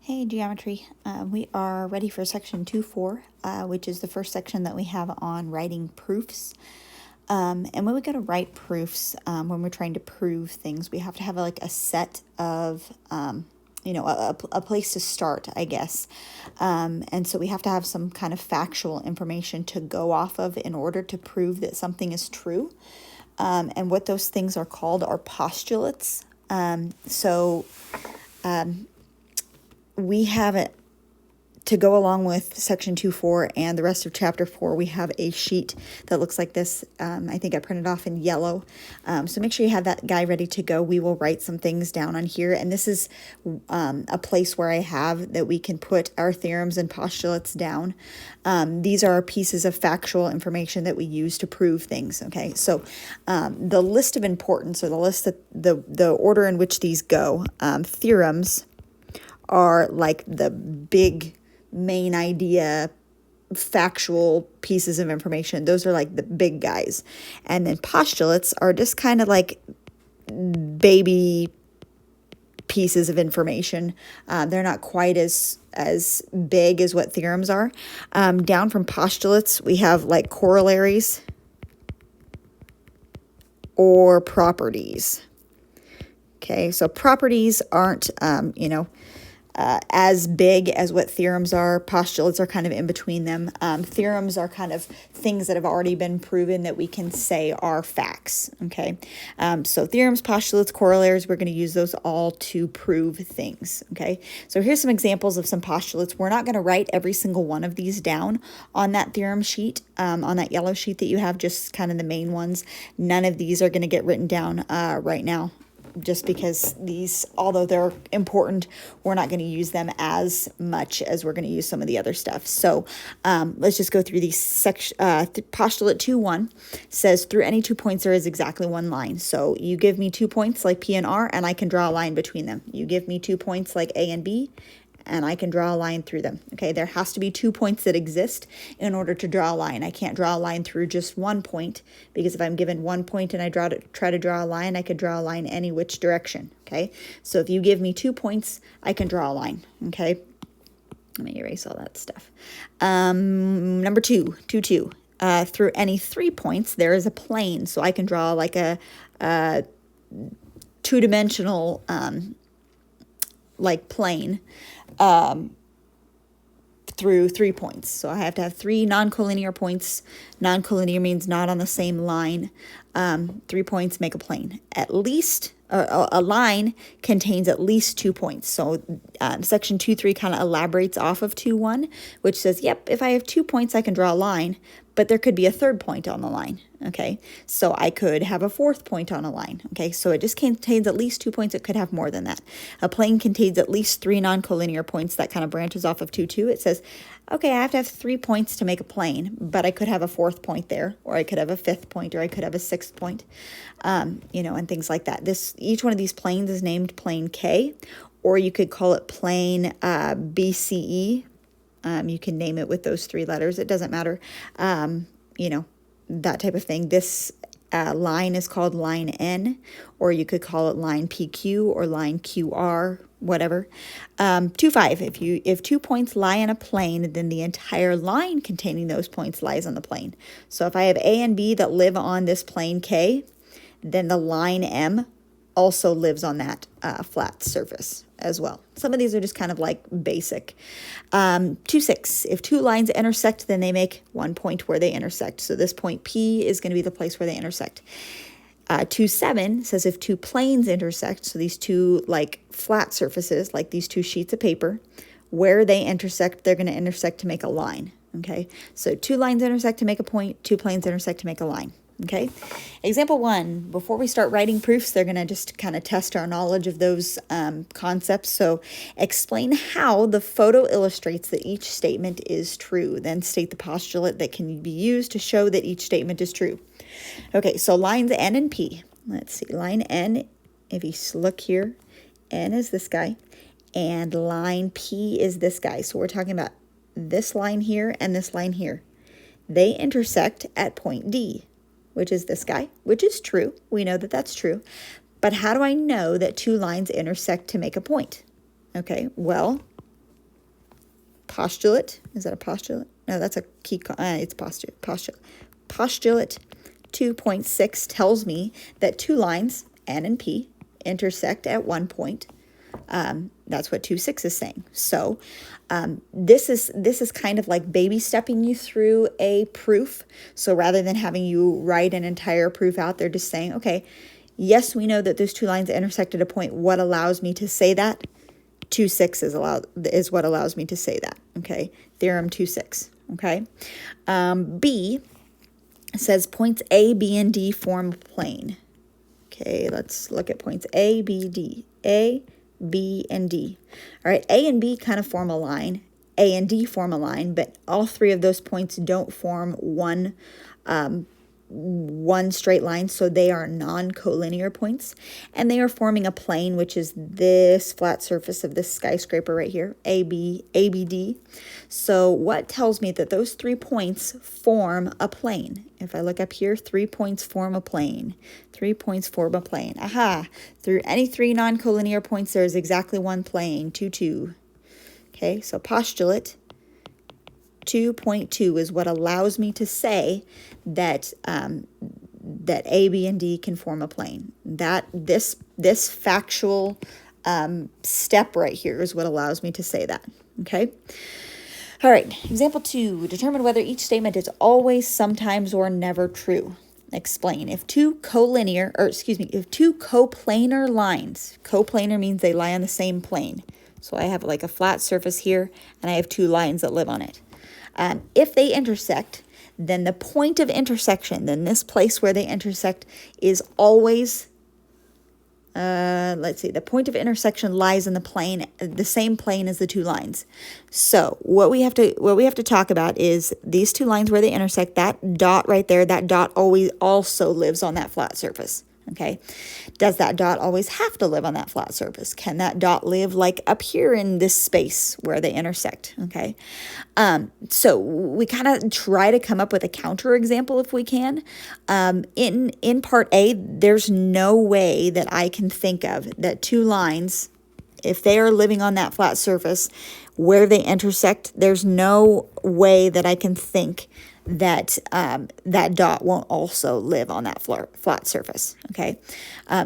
Hey, geometry. We are ready for section 2.4, which is the first section that we have on writing proofs. And when we go to write proofs, when we're trying to prove things, we have to have like a set of, a place to start, I guess. And so we have to have some kind of factual information to go off of in order to prove that something is true. And what those things are called are postulates. We have it to go along with section 2.4 and the rest of chapter 4. We have a sheet that looks like this. I think I printed off in yellow. So make sure you have that guy ready to go. We will write some things down on here. And this is a place where I have that we can put our theorems and postulates down. These are pieces of factual information that we use to prove things. Okay, so the list of importance, or the list that the order in which these go, theorems are like the big main idea, factual pieces of information. Those are like the big guys. And then postulates are just kind of like baby pieces of information. They're not quite as big as what theorems are. Down from postulates, we have like corollaries or properties. Okay, so properties aren't, as big as what theorems are. Postulates are kind of in between them. Theorems are kind of things that have already been proven that we can say are facts. Okay, so theorems, postulates, corollaries, we're going to use those all to prove things. Okay, so here's some examples of some postulates. We're not going to write every single one of these down on that theorem sheet, on that yellow sheet that you have, just kind of the main ones. None of these are going to get written down right now, just because these, although they're important, we're not going to use them as much as we're going to use some of the other stuff. So let's just go through these. Postulate 2.1 says, through any 2 points there is exactly one line. So you give me 2 points like P and R, and I can draw a line between them. You give me 2 points like A and B, and I can draw a line through them. Okay, there has to be 2 points that exist in order to draw a line. I can't draw a line through just 1 point, because if I'm given 1 point and I try to draw a line, I could draw a line any which direction. Okay, so if you give me 2 points, I can draw a line. Okay, let me erase all that stuff. Number 2, through any 3 points, there is a plane. So I can draw like a two-dimensional like plane through 3 points. So I have to have 3 non-collinear points. Non-collinear means not on the same line. 3 points make a plane. At least a line contains at least 2 points. So section 2.3 kind of elaborates off of 2.1, which says, yep, if I have 2 points, I can draw a line, but there could be a third point on the line. Okay, so I could have a fourth point on a line. Okay, so it just contains at least 2 points. It could have more than that. A plane contains at least 3 non-collinear points. That kind of branches off of 2.2. It says, okay, I have to have 3 points to make a plane, but I could have a fourth point there, or I could have a fifth point, or I could have a sixth point, and things like that. Each one of these planes is named plane K, or you could call it plane BCE. You can name it with those 3 letters. It doesn't matter, that type of thing. This line is called line N, or you could call it line PQ or line QR, whatever. 2.5, if 2 points lie in a plane, then the entire line containing those points lies on the plane. So if I have A and B that live on this plane K, then the line M also lives on that flat surface as well. Some of these are just kind of like basic. 2.6, if 2 lines intersect, then they make 1 point where they intersect. So this point P is going to be the place where they intersect. 2.7 says if 2 planes intersect, so these 2 like flat surfaces, like these 2 sheets of paper, where they intersect, they're going to intersect to make a line. Okay, so 2 lines intersect to make a point, 2 planes intersect to make a line. Okay, example 1, before we start writing proofs, they're going to just kind of test our knowledge of those concepts. So explain how the photo illustrates that each statement is true. Then state the postulate that can be used to show that each statement is true. Okay, so lines N and P. Let's see, line N, if you look here, N is this guy, and line P is this guy. So we're talking about this line here and this line here. They intersect at point D, which is this guy, which is true. We know that that's true. But how do I know that 2 lines intersect to make a point? Okay, well, postulate. Is that a postulate? No, that's a key. It's postulate. Postulate 2.6 tells me that two lines, N and P, intersect at one point. That's what 2.6 is saying. So this is kind of like baby stepping you through a proof. So rather than having you write an entire proof out, they're just saying, okay, yes, we know that those two lines intersect at a point. What allows me to say that? 2.6 is what allows me to say that. Okay, theorem 2.6. Okay, B says points A, B, and D form a plane. Okay, let's look at points A, B, D. A, B, and D. All right, A and B kind of form a line. A and D form a line, but all three of those points don't form one straight line, so they are non-collinear points, and they are forming a plane, which is this flat surface of this skyscraper right here, ABD. So what tells me that those 3 points form a plane? If I look up here, 3 points form a plane. 3 points form a plane. Aha! Through any 3 non-collinear points, there is exactly one plane, 2, 2. Okay, so postulate 2.2 is what allows me to say that that A, B, and D can form a plane. That this factual step right here is what allows me to say that. Okay. All right. Example 2. Determine whether each statement is always, sometimes, or never true. Explain. If two coplanar lines, coplanar means they lie on the same plane. So I have like a flat surface here, and I have 2 lines that live on it. If they intersect, then the point of intersection, then this place where they intersect is always, let's see, the point of intersection lies in the plane, the same plane as the 2 lines. So what we have to talk about is these 2 lines where they intersect, that dot right there, that dot always also lives on that flat surface. Okay, does that dot always have to live on that flat surface? Can that dot live like up here in this space where they intersect? Okay, so we kind of try to come up with a counter example if we can. In part A, there's no way that I can think of that 2 lines, if they are living on that flat surface where they intersect, there's no way that I can think that that dot won't also live on that flat surface. Okay,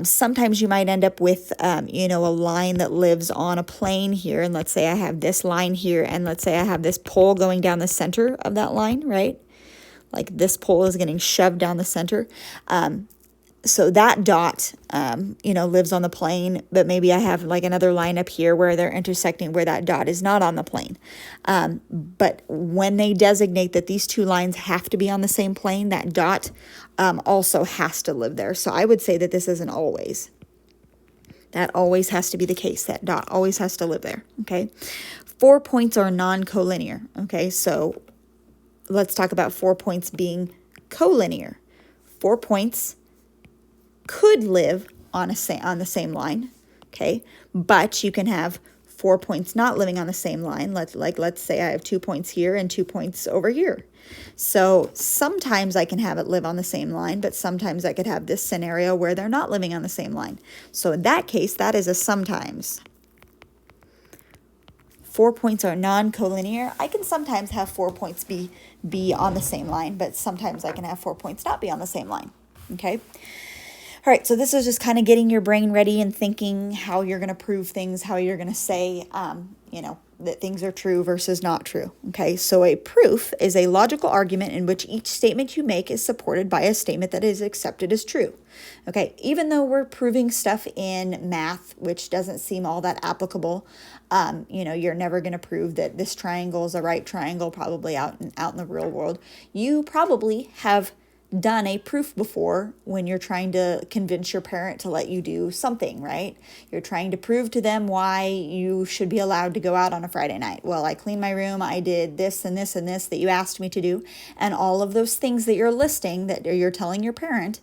sometimes you might end up with a line that lives on a plane here, and let's say I have this line here, and let's say I have this pole going down the center of that line, right? Like this pole is getting shoved down the center. So that dot, lives on the plane, but maybe I have like another line up here where they're intersecting where that dot is not on the plane. But when they designate that these 2 lines have to be on the same plane, that dot also has to live there. So I would say that this isn't always. That always has to be the case. That dot always has to live there. Okay. 4 points are non-collinear. Okay. So let's talk about 4 points being collinear. 4 points could live on the same line, okay? But you can have 4 points not living on the same line. Let's say I have 2 points here and 2 points over here. So sometimes I can have it live on the same line, but sometimes I could have this scenario where they're not living on the same line. So in that case, that is a sometimes. 4 points are non-collinear. I can sometimes have 4 points be on the same line, but sometimes I can have 4 points not be on the same line, okay? All right, so this is just kind of getting your brain ready and thinking how you're going to prove things, how you're going to say, that things are true versus not true. Okay, so a proof is a logical argument in which each statement you make is supported by a statement that is accepted as true. Okay, even though we're proving stuff in math, which doesn't seem all that applicable, you're never going to prove that this triangle is a right triangle, probably out in the real world. You probably have done a proof before when you're trying to convince your parent to let you do something, right? You're trying to prove to them why you should be allowed to go out on a Friday night. Well, I cleaned my room, I did this and this and this that you asked me to do, and all of those things that you're listing that you're telling your parent,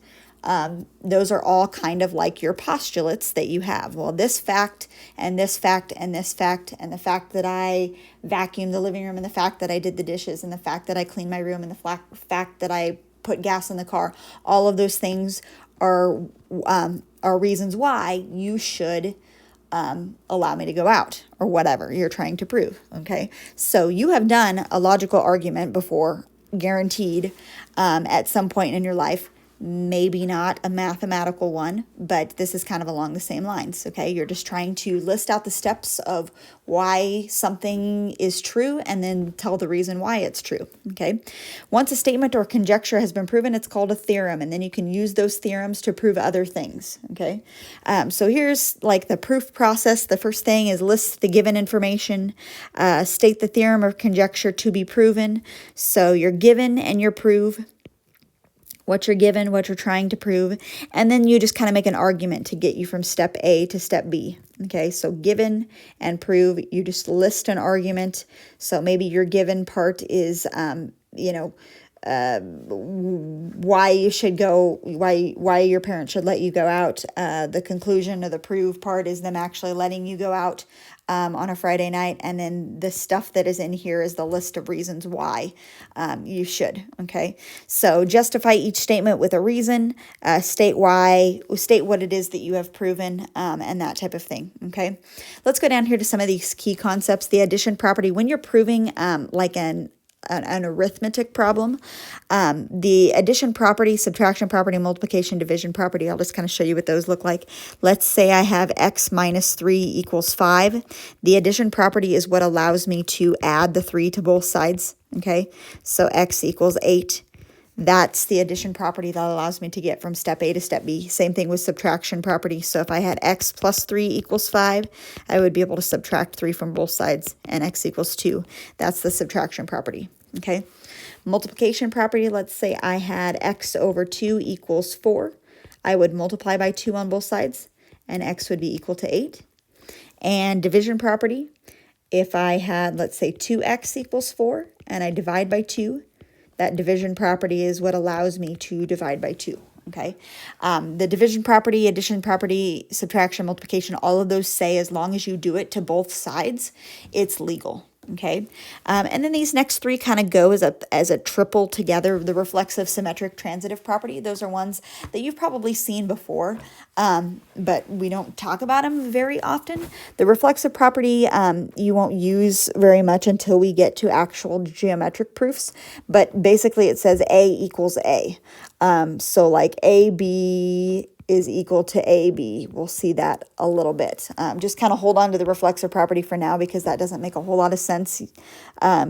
those are all kind of like your postulates that you have. Well, this fact and this fact and this fact and the fact that I vacuumed the living room and the fact that I did the dishes and the fact that I cleaned my room and the fact that I put gas in the car, all of those things are reasons why you should allow me to go out, or whatever you're trying to prove, okay? So you have done a logical argument before, guaranteed, at some point in your life. Maybe not a mathematical one, but this is kind of along the same lines, okay? You're just trying to list out the steps of why something is true and then tell the reason why it's true, okay? Once a statement or conjecture has been proven, it's called a theorem, and then you can use those theorems to prove other things, okay? So here's like the proof process. The first thing is list the given information, state the theorem or conjecture to be proven. So you're given and you prove what you're given, what you're trying to prove, and then you just kind of make an argument to get you from step A to step B. Okay, so given and prove, you just list an argument. So maybe your given part is, why you should go, why your parents should let you go out. The conclusion of the prove part is them actually letting you go out on a Friday night, and then the stuff that is in here is the list of reasons why you should. Okay, so justify each statement with a reason, state why, state what it is that you have proven, and that type of thing. Okay, let's go down here to some of these key concepts. The addition property, when you're proving like an arithmetic problem, the addition property, subtraction property, multiplication, division property, I'll just kind of show you what those look like. Let's say I have x minus 3 equals 5. The addition property is what allows me to add the 3 to both sides, okay? So x equals 8. That's the addition property that allows me to get from step A to step B. Same thing with subtraction property. So if I had x plus 3 equals 5, I would be able to subtract 3 from both sides, and x equals 2. That's the subtraction property, okay? Multiplication property, let's say I had x over 2 equals 4. I would multiply by 2 on both sides, and x would be equal to 8. And division property, if I had, let's say, 2x equals 4, and I divide by 2, that division property is what allows me to divide by 2, okay? The division property, addition property, subtraction, multiplication, all of those say as long as you do it to both sides, it's legal, okay? And then these next three kind of go as a triple together. The reflexive, symmetric, transitive property, those are ones that you've probably seen before, but we don't talk about them very often. The reflexive property you won't use very much until we get to actual geometric proofs, but basically it says A equals A. So like AB is equal to AB. We'll see that a little bit. Just kind of hold on to the reflexive property for now, because that doesn't make a whole lot of sense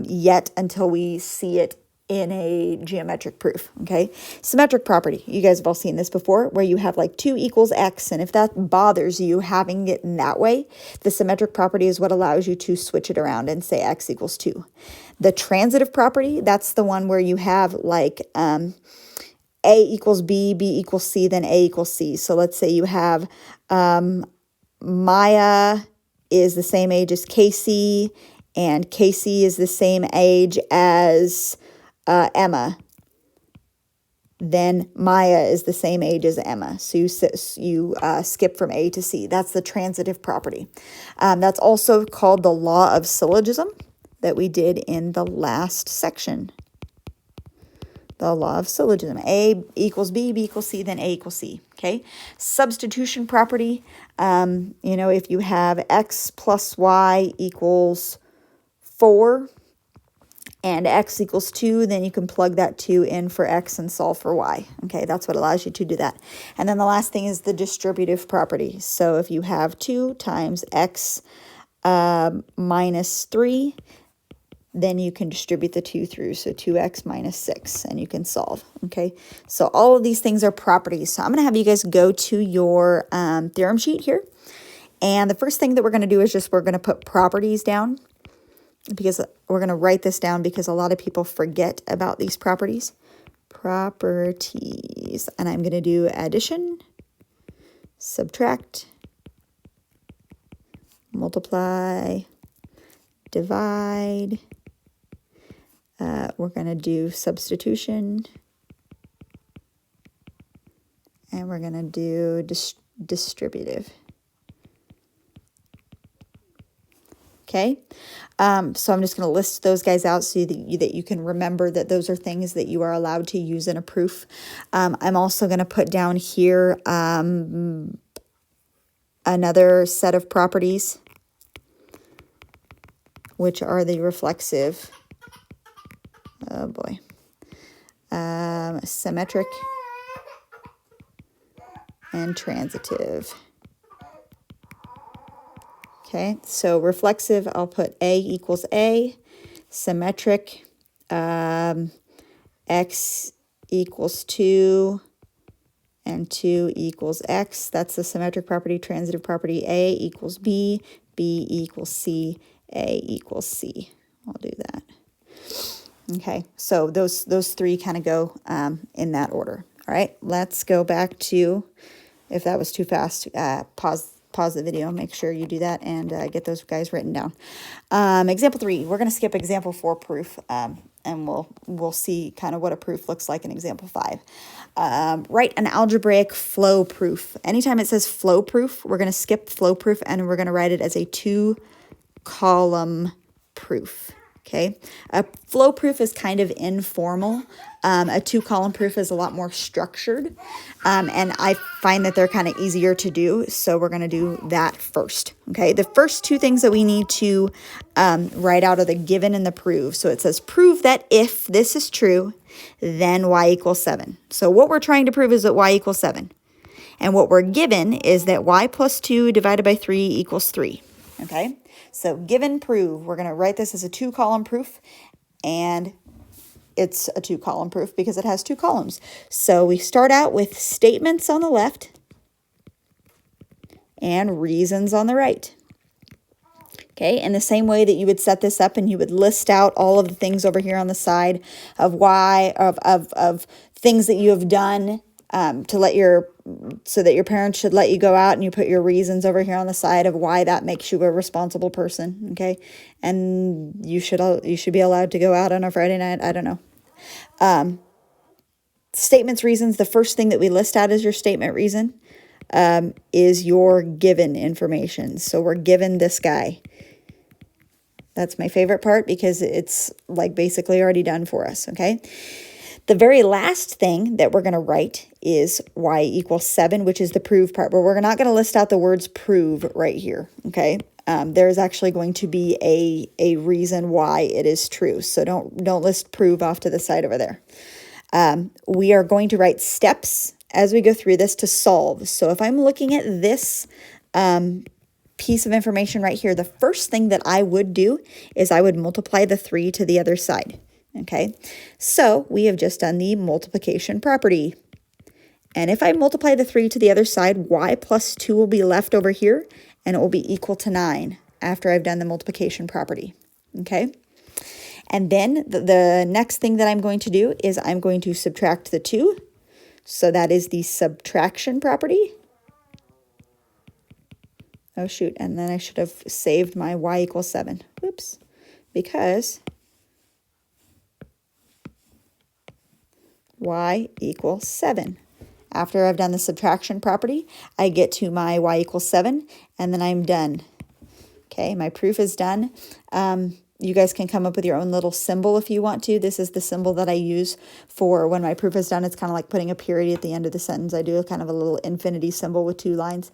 yet until we see it in a geometric proof, okay? Symmetric property, you guys have all seen this before, where you have like 2 equals x, and if that bothers you having it in that way, the symmetric property is what allows you to switch it around and say x equals 2. The transitive property, that's the one where you have like A equals B, B equals C, then A equals C. So let's say you have Maya is the same age as Casey, and Casey is the same age as Emma. Then Maya is the same age as Emma. So you skip from A to C. That's the transitive property. That's also called the law of syllogism that we did in the last section. The law of syllogism. A equals B, B equals C, then A equals C, okay? Substitution property, if you have x plus y equals 4 and x equals 2, then you can plug that 2 in for x and solve for y, okay? That's what allows you to do that. And then the last thing is the distributive property. So if you have 2 times x minus 3, then you can distribute the 2 through, so 2x minus 6, and you can solve, okay? So all of these things are properties. So I'm going to have you guys go to your theorem sheet here, and the first thing that we're going to do is we're going to put properties down, because we're going to write this down because a lot of people forget about these properties. Properties, and I'm going to do addition, subtract, multiply, divide. We're going to do substitution, and we're going to do distributive. Okay, so I'm just going to list those guys out so that you can remember that those are things that you are allowed to use in a proof. I'm also going to put down here another set of properties, which are the reflexive, oh boy, symmetric and transitive. Okay, so reflexive, I'll put A equals A. Symmetric, X equals 2, and 2 equals X. That's the symmetric property. Transitive property, A equals B, B equals C, A equals C. I'll do that. Okay, so those three kind of go in that order. All right, let's go back to, if that was too fast, pause the video, make sure you do that, and get those guys written down. Example 3, we're going to skip example 4 proof, and we'll see kind of what a proof looks like in example 5. Write an algebraic flow proof. Anytime it says flow proof, we're going to skip flow proof, and we're going to write it as a 2-column proof. Okay, a flow proof is kind of informal. A 2-column proof is a lot more structured, and I find that they're kind of easier to do, so we're going to do that first. Okay, the first 2 things that we need to write out are the given and the prove. So it says prove that if this is true, then y equals 7. So what we're trying to prove is that y equals 7. And what we're given is that y plus 2 divided by 3 equals 3. Okay, so given, prove, we're going to write this as a 2-column proof, and it's a 2-column proof because it has 2 columns. So we start out with statements on the left and reasons on the right. Okay, in the same way that you would set this up and you would list out all of the things over here on the side of why, of things that you have done so that your parents should let you go out, and you put your reasons over here on the side of why that makes you a responsible person, okay? And you should be allowed to go out on a Friday night, I don't know. Statements, reasons, the first thing that we list out as your statement reason is your given information. So we're given this guy. That's my favorite part because it's like basically already done for us, okay? The very last thing that we're going to write is y equals 7, which is the prove part, but we're not going to list out the words prove right here, okay? There's actually going to be a reason why it is true, so don't list prove off to the side over there. We are going to write steps as we go through this to solve. So if I'm looking at this piece of information right here, the first thing that I would do is I would multiply the 3 to the other side. Okay, so we have just done the multiplication property. And if I multiply the 3 to the other side, y plus 2 will be left over here, and it will be equal to 9 after I've done the multiplication property. Okay, and then the next thing that I'm going to do is I'm going to subtract the 2. So that is the subtraction property. Oh, shoot, and then I should have saved my y equals 7. Oops, because y equals 7. After I've done the subtraction property, I get to my y equals 7, and then I'm done. Okay, my proof is done. You guys can come up with your own little symbol if you want to. This is the symbol that I use for when my proof is done. It's kind of like putting a period at the end of the sentence. I do a kind of a little infinity symbol with 2 lines.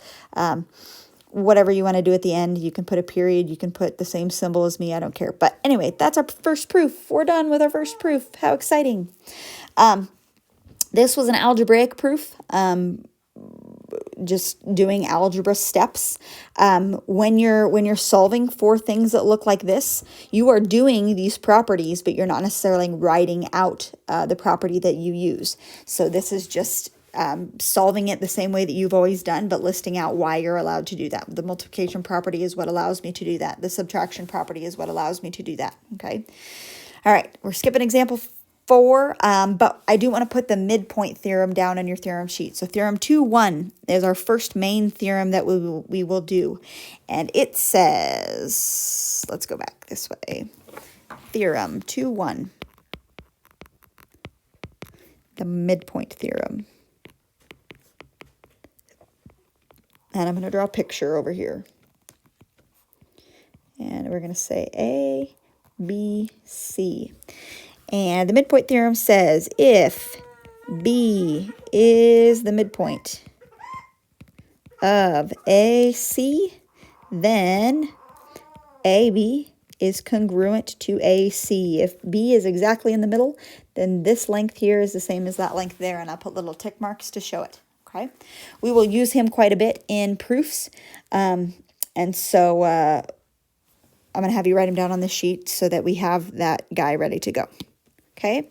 Whatever you want to do at the end, you can put a period, you can put the same symbol as me, I don't care. But anyway, that's our first proof. We're done with our first proof. How exciting. This was an algebraic proof, just doing algebra steps. When you're solving for things that look like this, you are doing these properties, but you're not necessarily writing out the property that you use. So this is just solving it the same way that you've always done, but listing out why you're allowed to do that. The multiplication property is what allows me to do that. The subtraction property is what allows me to do that. Okay. All right. We're skipping example 4, but I do want to put the midpoint theorem down on your theorem sheet. So theorem 2.1 is our first main theorem that we will do. And it says, let's go back this way. Theorem 2.1, the midpoint theorem. And I'm going to draw a picture over here. And we're going to say A, B, C. And the midpoint theorem says if B is the midpoint of AC, then AB is congruent to AC. If B is exactly in the middle, then this length here is the same as that length there, and I'll put little tick marks to show it. Okay, we will use him quite a bit in proofs, and so I'm going to have you write him down on the sheet so that we have that guy ready to go. Okay,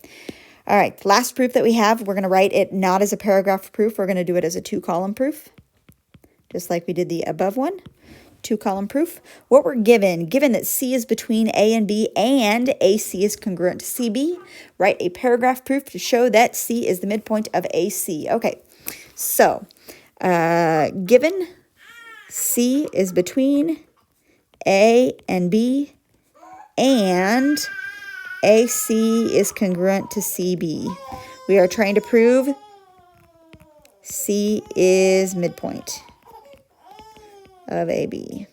all right, last proof that we have, we're going to write it not as a paragraph proof, we're going to do it as a 2-column proof, just like we did the above one. 2-column proof. What we're given that C is between A and B and AC is congruent to CB, write a paragraph proof to show that C is the midpoint of AC. Okay, so given C is between A and B and AC is congruent to CB, we are trying to prove C is midpoint of AB.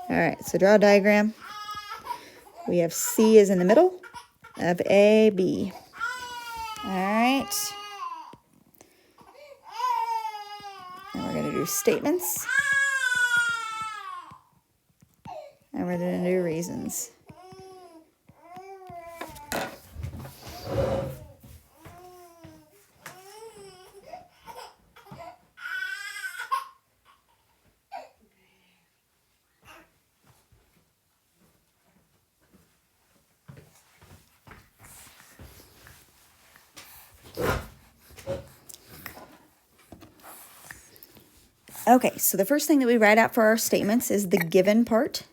All right, so draw a diagram. We have C is in the middle of AB. All right. And we're going to do statements. And we're going to do reasons. Okay, so the first thing that we write out for our statements is the given part.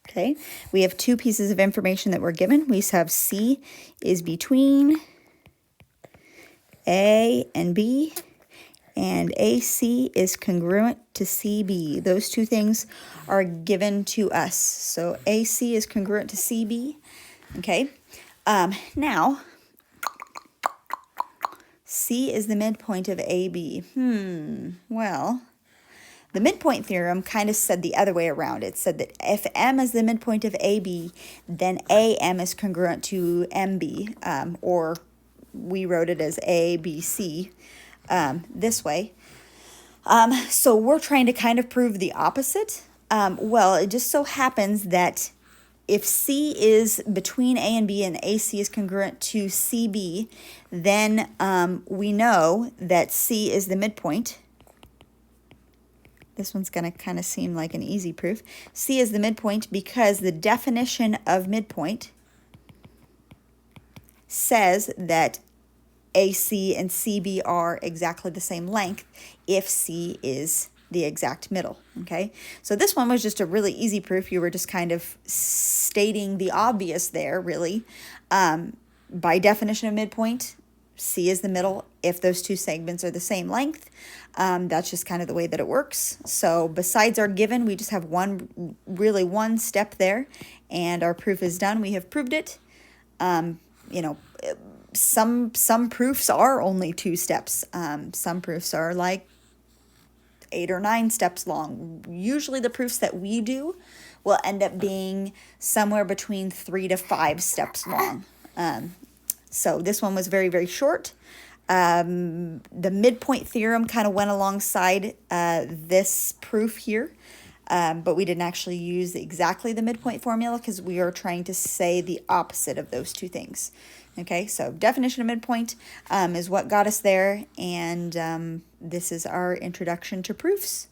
Okay, we have 2 pieces of information that we're given. We have C is between A and B, and AC is congruent to CB. Those 2 things are given to us. So AC is congruent to CB. Okay, now C is the midpoint of AB. Well, the midpoint theorem kind of said the other way around. It said that if M is the midpoint of AB, then AM is congruent to MB, or we wrote it as ABC this way. So we're trying to kind of prove the opposite. Well, it just so happens that if C is between A and B and AC is congruent to CB, then we know that C is the midpoint. This one's going to kind of seem like an easy proof. C is the midpoint because the definition of midpoint says that AC and CB are exactly the same length if C is the exact middle, okay? So this one was just a really easy proof. You were just kind of stating the obvious there, really. By definition of midpoint, C is the middle if those 2 segments are the same length. That's just kind of the way that it works. So besides our given, we just have one step there, and our proof is done. We have proved it. You know, some proofs are only 2 steps. Some proofs are like 8 or 9 steps long. Usually the proofs that we do will end up being somewhere between 3 to 5 steps long. So this one was very, very short. The midpoint theorem kind of went alongside this proof here, but we didn't actually use exactly the midpoint formula because we are trying to say the opposite of those 2 things. Okay, so definition of midpoint is what got us there, and this is our introduction to proofs.